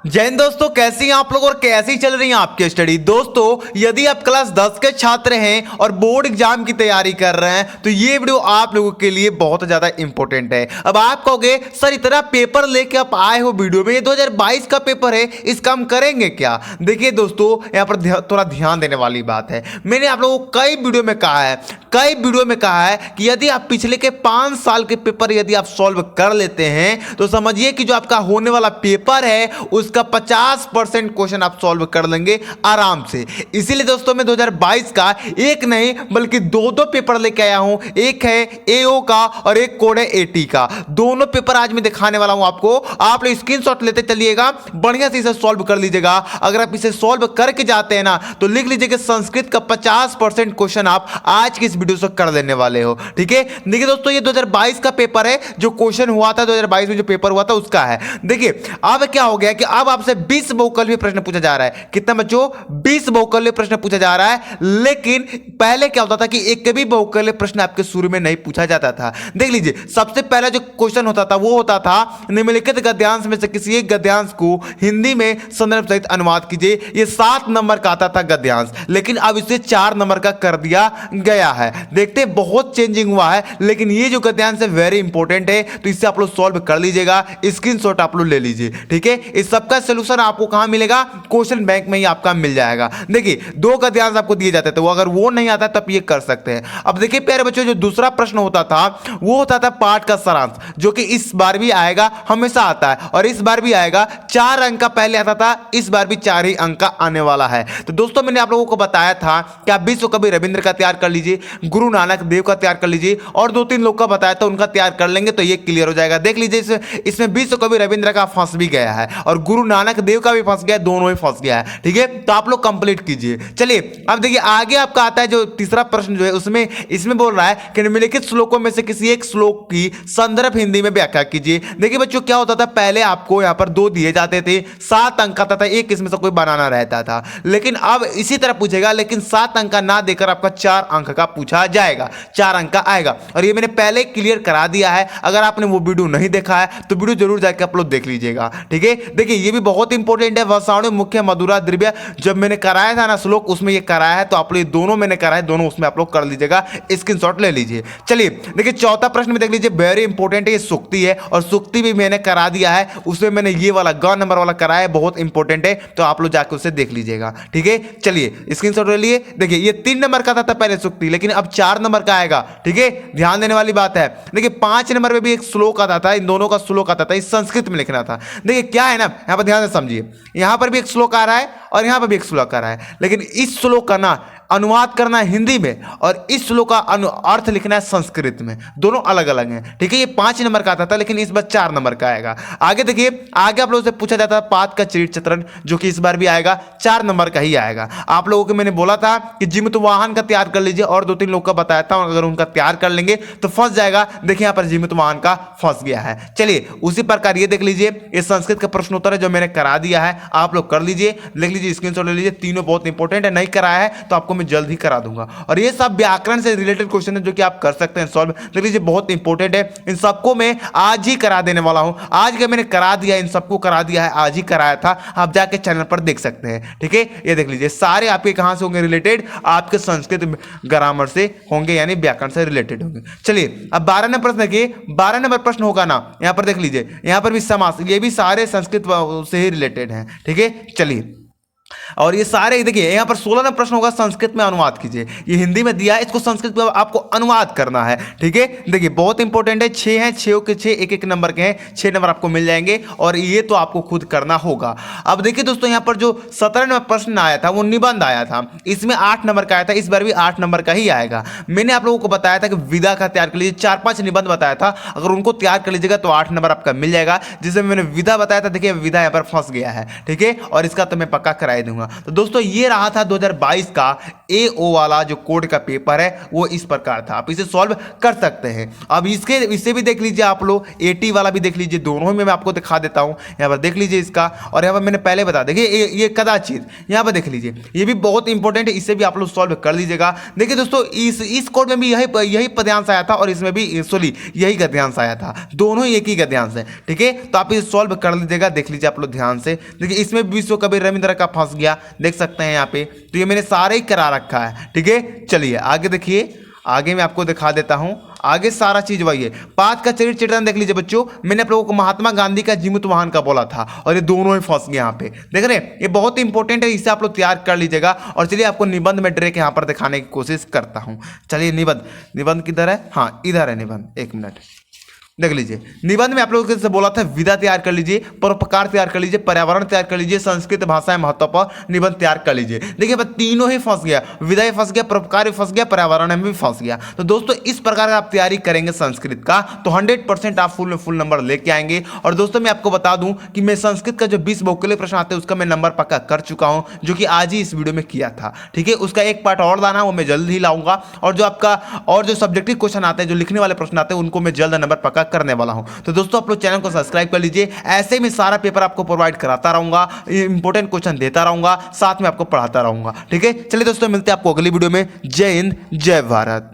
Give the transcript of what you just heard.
जय हिंद दोस्तों, कैसी हैं आप लोग और कैसी चल रही है आपकी स्टडी। दोस्तों, यदि आप क्लास 10 के छात्र हैं और बोर्ड एग्जाम की तैयारी कर रहे हैं तो ये वीडियो आप लोगों के लिए बहुत ज्यादा इंपॉर्टेंट है। अब आप कहोगे सर इतना पेपर लेके आप आए हो वीडियो में, ये 2022 का पेपर है, इसका हम करेंगे क्या। देखिए दोस्तों, यहाँ पर थोड़ा ध्यान देने वाली बात है। मैंने आप लोगों को कई वीडियो में कहा है कि यदि आप पिछले के 5 साल के पेपर यदि आप सॉल्व कर लेते हैं तो समझिए कि जो आपका होने वाला पेपर है उसका 50% क्वेश्चन आप सॉल्व कर लेंगे आराम से। इसीलिए दोस्तों मैं 2022 का एक नहीं बल्कि दो पेपर लेके आया हूं। एक है एओ का और एक कोड है एटी का। दोनों पेपर आज मैं दिखाने वाला हूं आपको। आप लोग स्क्रीनशॉट लेते चलिएगा, बढ़िया से इसे सॉल्व कर लीजिएगा। अगर आप इसे सॉल्व करके जाते हैं ना तो लिख लीजिएगा संस्कृत का 50% क्वेश्चन आप आज की इस वीडियो से कर लेने वाले हो। ठीक है, देखिए दोस्तों, ये 2022 का पेपर है। जो क्वेश्चन हुआ था 2022 में, जो पेपर हुआ था उसका है। देखिए अब क्या हो गया कि अब आपसे 20 बहुकल्पीय प्रश्न पूछा जा रहा है। कितना बच्चों? 20 बहुकल्पीय प्रश्न पूछा जा रहा है। लेकिन पहले क्या होता था कि एक भी बहुकल्पीय प्रश्न आपके शुरू में नहीं पूछा जाता था। देख लीजिए, सबसे पहला जो क्वेश्चन होता था वो होता था निम्नलिखित गद्यांश में से किसी एक गद्यांश को हिंदी में संदर्भ सहित अनुवाद कीजिए। ये 7 नंबर का आता था गद्यांश, लेकिन अब इसे 4 नंबर का कर दिया गया है। देखते बहुत चेंजिंग हुआ है, लेकिन ये जो गद्यांश है वेरी इंपॉर्टेंट है, तो इससे आप लोग सॉल्व कर लीजिएगा। स्क्रीनशॉट आप लोग ले लीजिए। ठीक है, इस सबका सॉल्यूशन आपको कहां मिलेगा? क्वेश्चन बैंक में ही आपका मिल जाएगा। देखिए 2 गद्यांश आपको दिए जाते थे, वो अगर वो नहीं आता तब ये कर सकते हैं। अब देखिए प्यारे बच्चों, जो दूसरा प्रश्न होता था वो होता था पाठ का सारांश, जो कि इस बार भी आएगा, हमेशा आता है और इस बार भी आएगा। 4 अंक का पहले आता था, इस बार भी 4 ही अंक का आने वाला है। तो दोस्तों मैंने आप लोगों को बताया था कि आप विश्व कवि रविंद्र का तैयार कर लीजिए, गुरु नानक देव का तैयार कर लीजिए और 2-3 लोग का बताया था उनका तैयार कर लेंगे तो ये क्लियर हो जाएगा। देख लीजिए इसमें विश्व कवि रविंद्र का फंस भी गया है और गुरु नानक देव का भी फंस गया, दोनों ही फंस गया है। ठीक है, तो आप लोग कंप्लीट कीजिए। चलिए अब देखिए आगे आपका आता है जो तीसरा प्रश्न जो है उसमें इसमें बोल रहा है कि निम्नलिखित श्लोकों में से किसी एक श्लोक की संदर्भ हिंदी में व्याख्या कीजिए। देखिए बच्चों, क्या होता था पहले आपको यहाँ पर 2 दिए जाते थे, 7 अंक आता था, एक इसमें से कोई बनाना रहता था। लेकिन अब इसी तरह पूछेगा, लेकिन 7 अंक का ना देकर आपका 4 अंक का पूछा जाएगा, 4 अंक का आएगा। और ये मैंने पहले क्लियर करा दिया है। अगर आपने वो वीडियो नहीं देखा है तो वीडियो जरूर जाकर आप लोग देख लीजिएगा। ठीक है, देखिए ये भी बहुत इंपॉर्टेंट है। वसाणु मुख्य मधुरा द्रव्य जब मैंने कराया था ना श्लोक, उसमें ये कराया है, तो आप लोग दोनों मैंने कराया है, दोनों उसमें आप लोग कर लीजिएगा, स्क्रीनशॉट ले लीजिए। चलिए देखिए चौथा प्रश्न में देख लीजिए, वेरी इंपॉर्टेंट है, ये सुक्ति है और सुक्ति भी मैंने करा दिया है। उसमें मैंने ये वाला ग नंबर वाला कराया है, बहुत इंपॉर्टेंट है, तो आप लोग जाकर उसे देख लीजिएगा। ठीक है, चलिए स्क्रीनशॉट ले लिए। देखिए ये 3 नंबर का था पहले सुक्ति, लेकिन अब 4 नंबर का आएगा। ठीक है, ध्यान देने वाली बात है। देखिए 5 नंबर में भी एक श्लोक आता था, इन दोनों का श्लोक आता था, इस संस्कृत में लिखना था। देखिए क्या है ना, यहां पर ध्यान से समझिए, यहां पर भी एक श्लोक आ रहा है और यहां पर भी एक श्लोक आ रहा है, लेकिन इस श्लोक का ना अनुवाद करना है हिंदी में और इस श्लोक का अर्थ लिखना है संस्कृत में, दोनों अलग अलग हैं। ठीक है, ये 5 नंबर का आता था, लेकिन इस बार 4 नंबर का आएगा। आगे देखिए, आगे आप लोगों से पूछा जाता है पाद का चरित्र चित्रण, जो कि इस बार भी आएगा, 4 नंबर का ही आएगा। आप लोगों को मैंने बोला था कि जीवित वाहन का तैयार कर लीजिए और 2-3 लोग का बताया था, अगर उनका तैयार कर लेंगे तो फंस जाएगा। देखिए यहाँ पर जीवित वाहन का फंस गया है। चलिए उसी प्रकार ये देख लीजिए, ये संस्कृत का प्रश्न उत्तर है जो मैंने करा दिया है, आप लोग कर लीजिए, लिख लीजिए, स्क्रीनशॉट ले लीजिए। तीनों बहुत इंपॉर्टेंट है, नहीं कराया है तो आपको मैं जल्द ही करा दूंगा। और ये सब व्याकरण से रिलेटेड क्वेश्चन है जो कि आप कर सकते हैं सॉल्व। देख लीजिए बहुत इंपॉर्टेंट है, इन सबको मैं आज ही करा देने वाला हूं। आज का मैंने करा दिया, इन सबको करा दिया है, आज ही कराया था, आप जाके चैनल पर देख सकते हैं। ठीक है, ये देख लीजिए सारे आपके कहां से होंगे रिलेटेड, आपके संस्कृत ग्रामर से होंगे, यानी व्याकरण से रिलेटेड होंगे। चलिए अब 12 नंबर प्रश्न देखिए, 12 नंबर प्रश्न होगा ना, यहां पर देख लीजिए, यहां पर भी समास, ये भी सारे संस्कृत से ही रिलेटेड हैं। ठीक है, चलिए और ये सारे देखिए यहां पर 16 नंबर प्रश्न होगा, संस्कृत में अनुवाद कीजिए। ये हिंदी में दिया है, इसको संस्कृत में आपको अनुवाद करना है। ठीक है, देखिए बहुत इंपॉर्टेंट है, 6 हैं, 6 के 6 एक नंबर के हैं, 6 नंबर आपको मिल जाएंगे और ये तो आपको खुद करना होगा। अब देखिए दोस्तों, यहां पर जो 17 नंबर प्रश्न आया था वो निबंध आया था, इसमें 8 नंबर का आया था, इस बार भी 8 नंबर का ही आएगा। मैंने आप लोगों को बताया था कि विधा का तैयार कर लीजिए, 4-5 निबंध बताया था, अगर उनको तैयार कर लीजिएगा तो 8 नंबर आपका मिल जाएगा। जिसमें मैंने विधा बताया था, देखिए विधा यहां पर फंस गया है। ठीक है, और इसका तो मैं पक्का करा बताई दूंगा। तो दोस्तों ये रहा था 2022 का AO वाला जो कोड का पेपर है, वो इस प्रकार था। आप इसे सॉल्व कर सकते हैं। अब इससे भी देख लीजिए आप लोग, 80 वाला भी देख लीजिए, दोनों में मैं आपको दिखा देता हूं। यहाँ पर देख लीजिए इसका, और यहाँ पर मैंने पहले बता, देखिए ये कदाचित यहाँ पर देख लीजिए, ये भी बहुत इंपॉर्टेंट है, इसे भी आप लोग सॉल्व कर लीजिएगा। देखिए दोस्तों इस कोड में भी यही पद्यांश आया था, और इसमें भी सॉरी यही गद्यांश आया था, दोनों एक ही गद्यांश है। ठीक है, तो आप इसे सॉल्व कर लीजिएगा। देख लीजिए आप लोग ध्यान से, देखिए इसमें विश्व कवि रविंद्र का फंस गया, देख सकते हैं यहाँ पे। तो ये मैंने सारे ही करा रखा है। ठीक है, चलिए आगे देखिए, आगे मैं आपको दिखा देता हूं। आगे सारा चीज वही है। 5 का चरित्र चित्रण देख लीजिए बच्चों, मैंने आप लोगों को महात्मा गांधी का जीवित वाहन का बोला था, और ये दोनों ही फंस गए यहाँ पे। देख रहे हैं, ये बहुत इंपॉर्टेंट है, इसे आप लोग तैयार कर लीजिएगा। और चलिए आपको निबंध में डायरेक्ट यहाँ पर दिखाने की कोशिश करता हूँ। चलिए निबंध किधर है? हाँ इधर है निबंध, एक मिनट देख लीजिए। निबंध में आप लोगों से बोला था विधा तैयार कर लीजिए, परोपकार तैयार कर लीजिए, पर्यावरण तैयार कर लीजिए, संस्कृत भाषा महत्व पर निबंध तैयार कर लीजिए। देखिए बस तीनों ही फंस गया, विधा फंस गया, परोपकार भी फंस गया, पर्यावरण में भी फंस गया। तो दोस्तों इस प्रकार का आप तैयारी करेंगे संस्कृत का, तो 100% आप फुल नंबर लेके आएंगे। और दोस्तों मैं आपको बता दूं कि मैं संस्कृत का जो 20 भौगोलिक प्रश्न आते हैं उसका मैं नंबर पक्का कर चुका हूं, जो कि आज ही इस वीडियो में किया था। ठीक है, उसका एक पार्ट और लाना, वो मैं जल्द ही लाऊंगा। और जो आपका और जो सब्जेक्टिव क्वेश्चन आते हैं, जो लिखने वाले प्रश्न आते हैं, उनको मैं जल्द नंबर पक्का करने वाला हूं। तो दोस्तों आप लोग चैनल को सब्सक्राइब कर लीजिए, ऐसे में सारा पेपर आपको प्रोवाइड कराता रहूंगा, इंपॉर्टेंट क्वेश्चन देता रहूंगा, साथ में आपको पढ़ाता रहूंगा। ठीक है, चलिए दोस्तों मिलते हैं आपको अगली वीडियो में। जय हिंद, जय भारत।